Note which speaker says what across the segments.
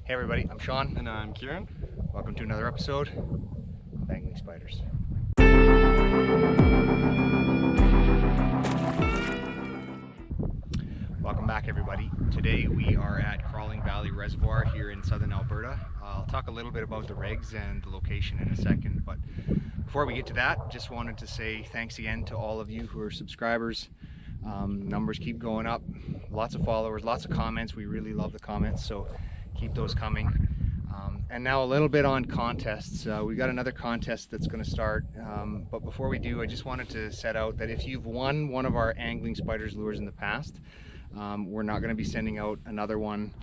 Speaker 1: Hey everybody, I'm Sean.
Speaker 2: And I'm Kieran.
Speaker 1: Welcome to another episode of Angling Spiders. Welcome back everybody. Today we are at Crawling Valley Reservoir here in southern Alberta. I'll talk a little bit about the regs and the location in a second, but before we get to that, just wanted to say thanks again to all of you who are subscribers. Numbers keep going up, lots of followers, lots of comments. We really love the comments, so keep those coming. And now a little bit on contests. We got another contest that's going to start, but before we do, I just wanted to set out that if you've won one of our Angling Spiders lures in the past, we're not going to be sending out another one.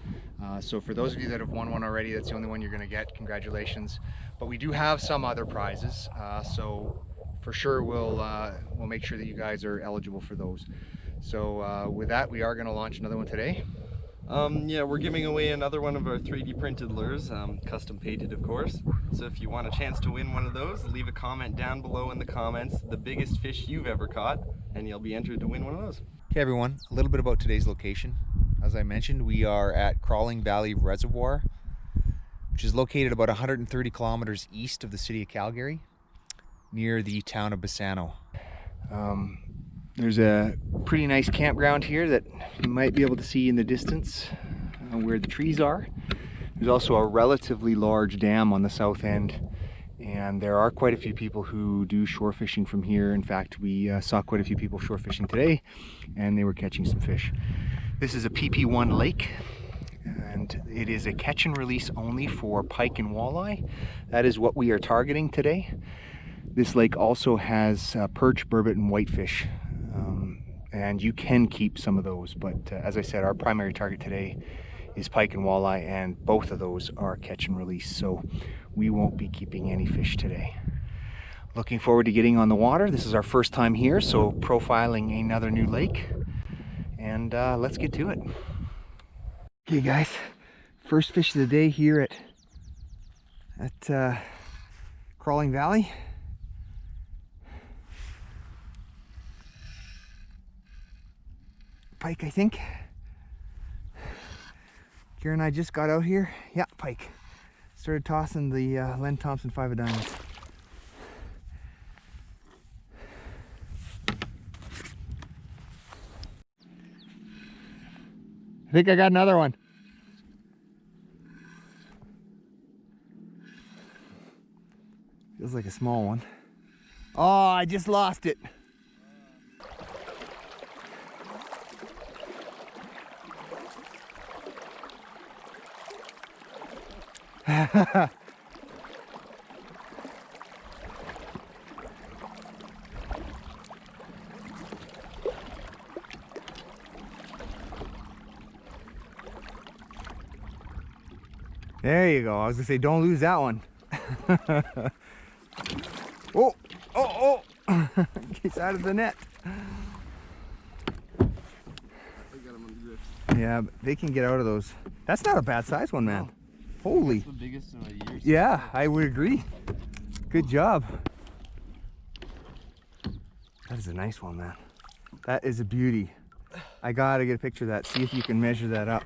Speaker 1: So for those of you that have won one already, that's the only one you're going to get. Congratulations. But we do have some other prizes, so for sure we'll make sure that you guys are eligible for those. So with that, we are going to launch another one today.
Speaker 2: Yeah, we're giving away another one of our 3D printed lures, custom painted of course. So if you want a chance to win one of those, leave a comment down below in the comments, the biggest fish you've ever caught, and you'll be entered to win one of those.
Speaker 1: Okay everyone, a little bit about today's location. As I mentioned, we are at Crawling Valley Reservoir, which is located about 130 kilometers east of the city of Calgary, near the town of Bassano. There's a pretty nice campground here that you might be able to see in the distance where the trees are. There's also a relatively large dam on the south end, and there are quite a few people who do shore fishing from here. In fact, we saw quite a few people shore fishing today, and they were catching some fish. This is a PP1 lake, and it is a catch and release only for pike and walleye. That is what we are targeting today. This lake also has perch, burbot, and whitefish, and you can keep some of those, but as I said, our primary target today is pike and walleye, and both of those are catch and release, so we won't be keeping any fish today. Looking forward to getting on the water. This is our first time here, so profiling another new lake, and let's get to it. Okay guys, first fish of the day here at Crawling Valley. Pike, I think. Kieran and I just got out here. Yeah, pike. Started tossing the Len Thompson 5 of diamonds. I think I got another one. Feels like a small one. Oh, I just lost it. There you go. I was gonna say, don't lose that one. Oh! Gets out of the net. Yeah, but they can get out of those. That's not a bad size one, man. Holy.
Speaker 2: That's the biggest in a year.
Speaker 1: Yeah, I would agree. Good job. That is a nice one, man. That is a beauty. I gotta get a picture of that. See if you can measure that up.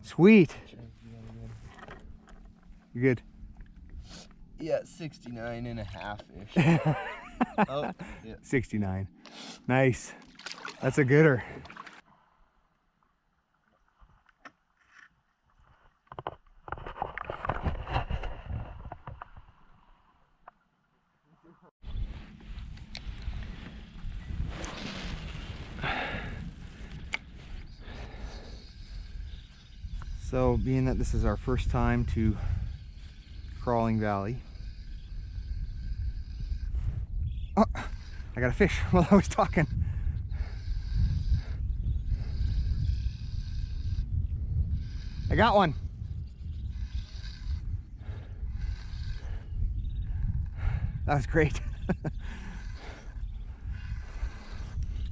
Speaker 1: Sweet. You good?
Speaker 2: Yeah, 69 and a half-ish. Oh, yeah.
Speaker 1: 69. Nice. That's a gooder. So, being that this is our first time to Crawling Valley. Oh, I got a fish while I was talking. I got one. That was great.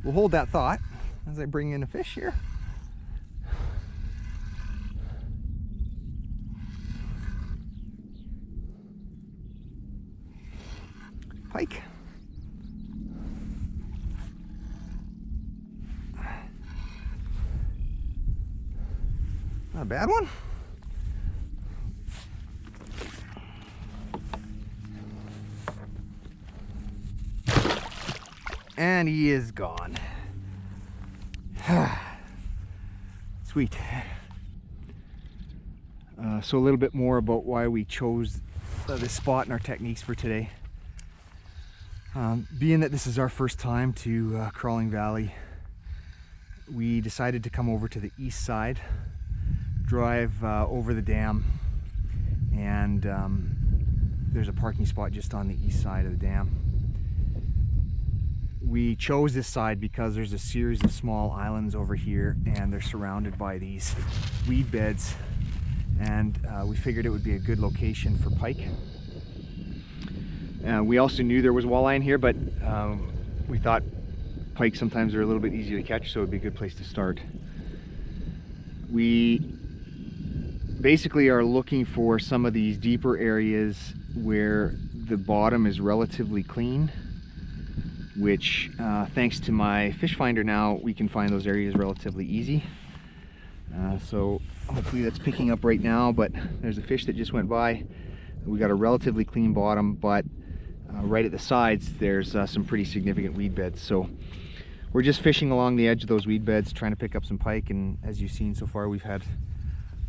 Speaker 1: We'll hold that thought as I bring in a fish here. Pike. Not a bad one. And he is gone. Sweet. So a little bit more about why we chose this spot and our techniques for today. Being that this is our first time to Crawling Valley, we decided to come over to the east side, drive over the dam, and there's a parking spot just on the east side of the dam. We chose this side because there's a series of small islands over here and they're surrounded by these weed beds, and we figured it would be a good location for pike. We also knew there was walleye in here, but we thought pike sometimes are a little bit easier to catch, so it would be a good place to start. We basically are looking for some of these deeper areas where the bottom is relatively clean, which thanks to my fish finder now, we can find those areas relatively easy. So hopefully that's picking up right now, but there's a fish that just went by. We got a relatively clean bottom, but right at the sides there's some pretty significant weed beds. So we're just fishing along the edge of those weed beds, trying to pick up some pike, and as you've seen so far, we've had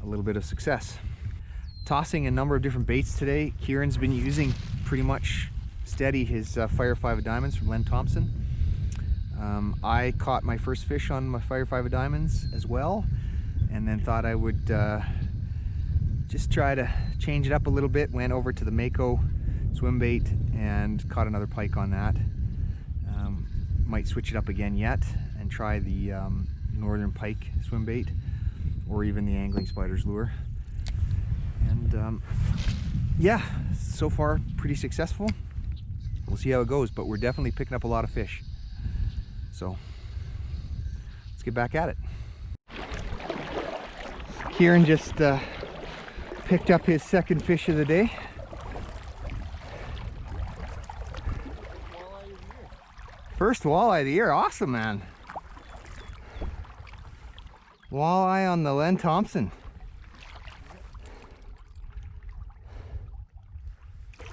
Speaker 1: a little bit of success. Tossing a number of different baits today. Kieran's been using pretty much steady his Fire 5 of Diamonds from Len Thompson. I caught my first fish on my Fire 5 of Diamonds as well, and then thought I would just try to change it up a little bit. Went over to the Mako swim bait and caught another pike on that. Might switch it up again yet and try the Northern Pike swim bait, or even the Angling Spiders lure. And yeah, so far pretty successful. We'll see how it goes, but we're definitely picking up a lot of fish. So let's get back at it. Kieran just picked up his second fish of the day. First walleye of the year. Awesome, man. Walleye on the Len Thompson.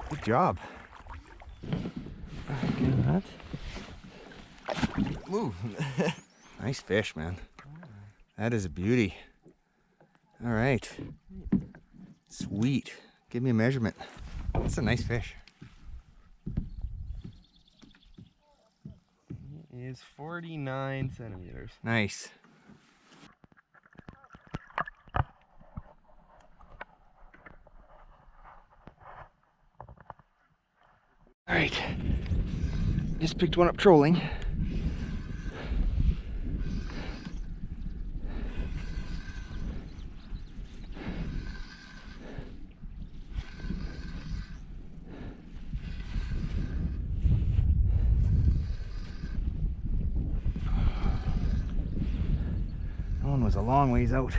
Speaker 1: Good job. That. Ooh. Nice fish, man. That is a beauty. All right. Sweet. Give me a measurement. That's a nice fish.
Speaker 2: It is 49 centimeters.
Speaker 1: Nice. All right. Just picked one up trolling. That one was a long ways out.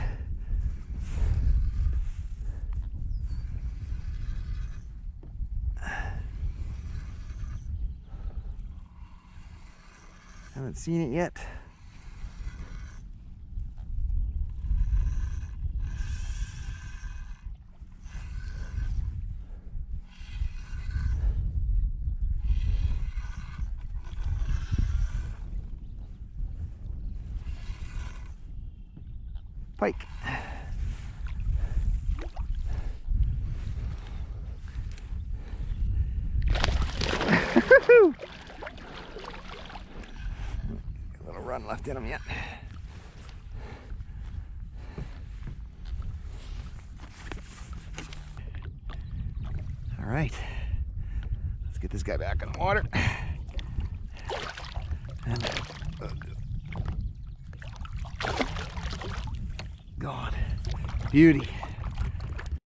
Speaker 1: Haven't seen it yet. Pike. A little run left in him yet. All right, let's get this guy back in the water. And gone. Beauty.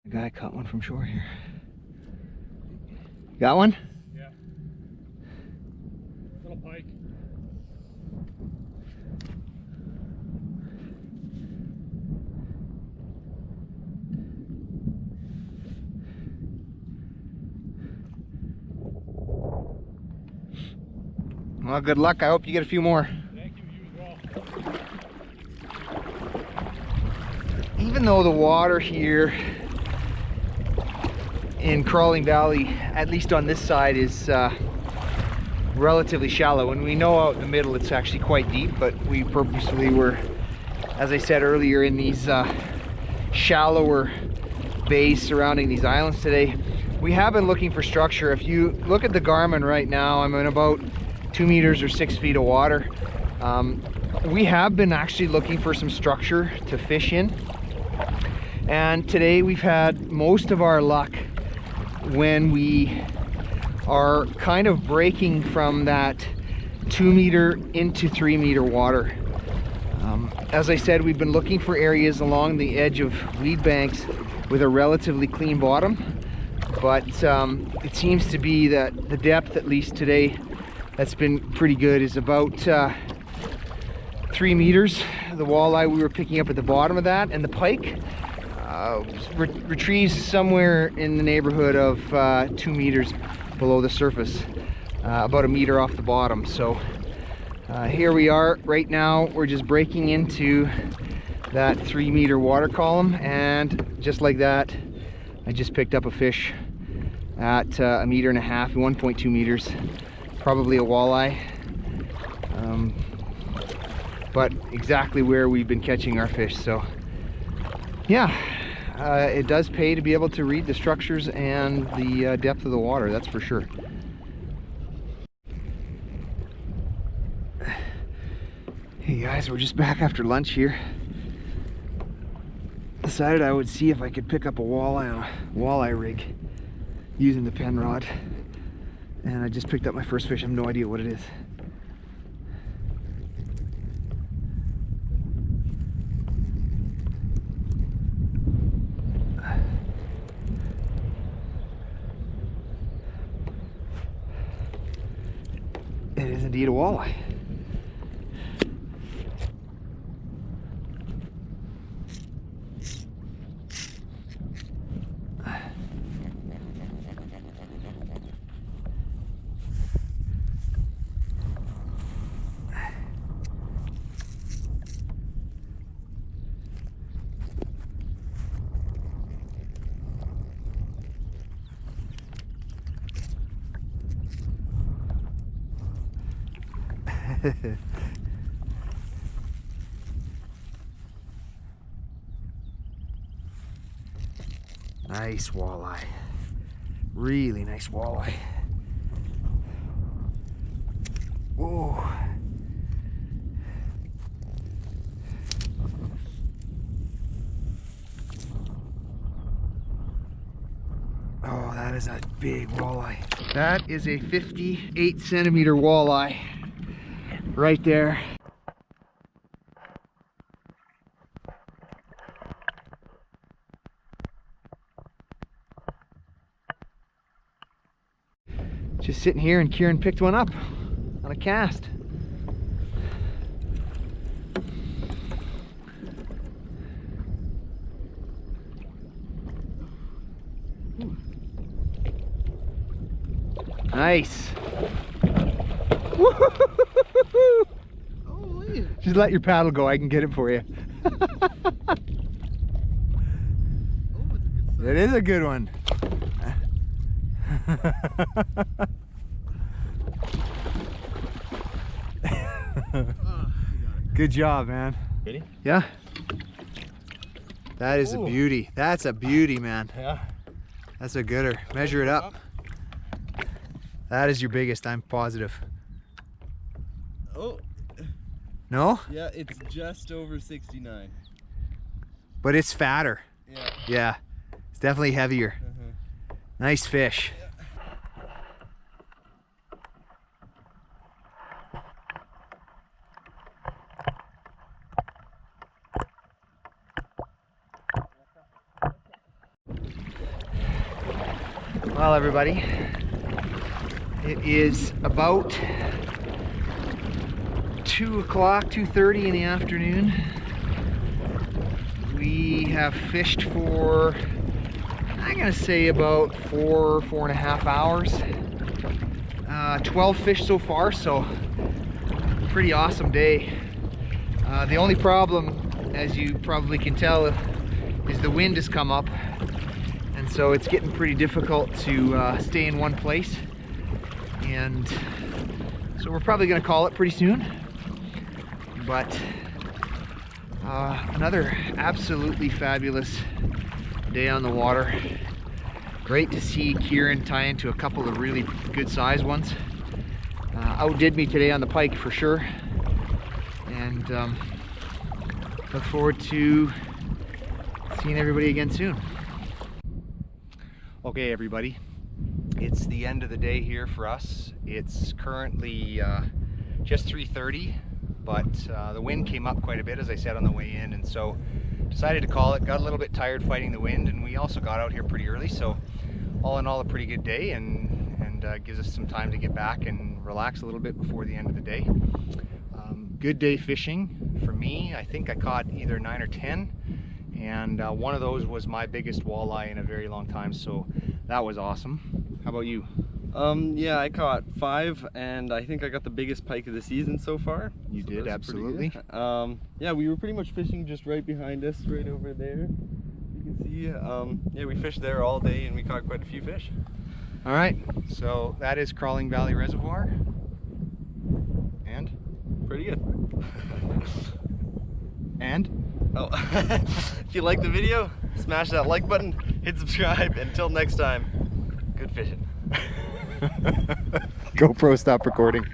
Speaker 1: The guy caught one from shore here. Got one?
Speaker 3: Yeah. Little pike.
Speaker 1: Well, good luck. I hope you get a few more.
Speaker 3: Thank you, you as well.
Speaker 1: even though the water here in Crawling Valley, at least on this side, is relatively shallow, and we know out in the middle it's actually quite deep, but we purposely were, as I said earlier, in these shallower bays surrounding these islands today. We have been looking for structure. If you look at the Garmin right now, I'm in about 2 meters or 6 feet of water. We have been actually looking for some structure to fish in, and today we've had most of our luck when we are kind of breaking from that 2 meter into 3 meter water. As I said, we've been looking for areas along the edge of weed banks with a relatively clean bottom, but it seems to be that the depth, at least today, that's been pretty good, is about 3 meters. The walleye we were picking up at the bottom of that, and the pike retrieves somewhere in the neighborhood of 2 meters below the surface, about a meter off the bottom. So here we are right now. We're just breaking into that 3 meter water column, and just like that, I just picked up a fish at 1.5 meters, 1.2 meters, probably a walleye, but exactly where we've been catching our fish. So yeah, it does pay to be able to read the structures and the depth of the water, that's for sure. Hey guys, we're just back after lunch here. Decided I would see if I could pick up a walleye on a walleye rig using the pen rod, and I just picked up my first fish. I have no idea what it is. It is indeed a walleye. Nice walleye, really nice walleye. Whoa. Oh, that is a big walleye. That is a 58 centimeter walleye right there. Just sitting here, and Kieran picked one up on a cast. Nice. Woo-hoo-hoo-hoo-hoo.
Speaker 2: Holy.
Speaker 1: Just let your paddle go, I can get it for you. It is a good one. Good job, man.
Speaker 2: Ready?
Speaker 1: Yeah. That is a beauty. That's a beauty, man.
Speaker 2: Yeah.
Speaker 1: That's a gooder. Measure it up. That is your biggest, I'm positive.
Speaker 2: Oh.
Speaker 1: No?
Speaker 2: Yeah, it's just over 69.
Speaker 1: But it's fatter.
Speaker 2: Yeah.
Speaker 1: Yeah. It's definitely heavier. Nice fish. Well, everybody, it is about 2 o'clock, 2:30 in the afternoon. We have fished for, I'm gonna say, about 4.5 hours. 12 fish so far, so pretty awesome day. The only problem, as you probably can tell is the wind has come up, and so it's getting pretty difficult to stay in one place. And so we're probably going to call it pretty soon. But another absolutely fabulous day on the water. Great to see Kieran tie into a couple of really good sized ones. Outdid me today on the pike for sure. And look forward to seeing everybody again soon. Okay, everybody, it's the end of the day here for us. It's currently just 3:30, but the wind came up quite a bit, as I said on the way in, and so decided to call it. Got a little bit tired fighting the wind, and we also got out here pretty early, so all in all a pretty good day, and gives us some time to get back and relax a little bit before the end of the day. Good day fishing for me. I think I caught either 9 or 10, and one of those was my biggest walleye in a very long time, so that was awesome. How about you?
Speaker 2: Yeah, I caught 5, and I think I got the biggest pike of the season so far.
Speaker 1: You did, absolutely.
Speaker 2: Yeah, we were pretty much fishing just right behind us, right over there. You can see, yeah, we fished there all day and we caught quite a few fish.
Speaker 1: All right, so that is Crawling Valley Reservoir. And?
Speaker 2: Pretty good.
Speaker 1: And?
Speaker 2: Oh, if you like the video, smash that like button, hit subscribe. Until next time, good fishing.
Speaker 1: GoPro, stop recording.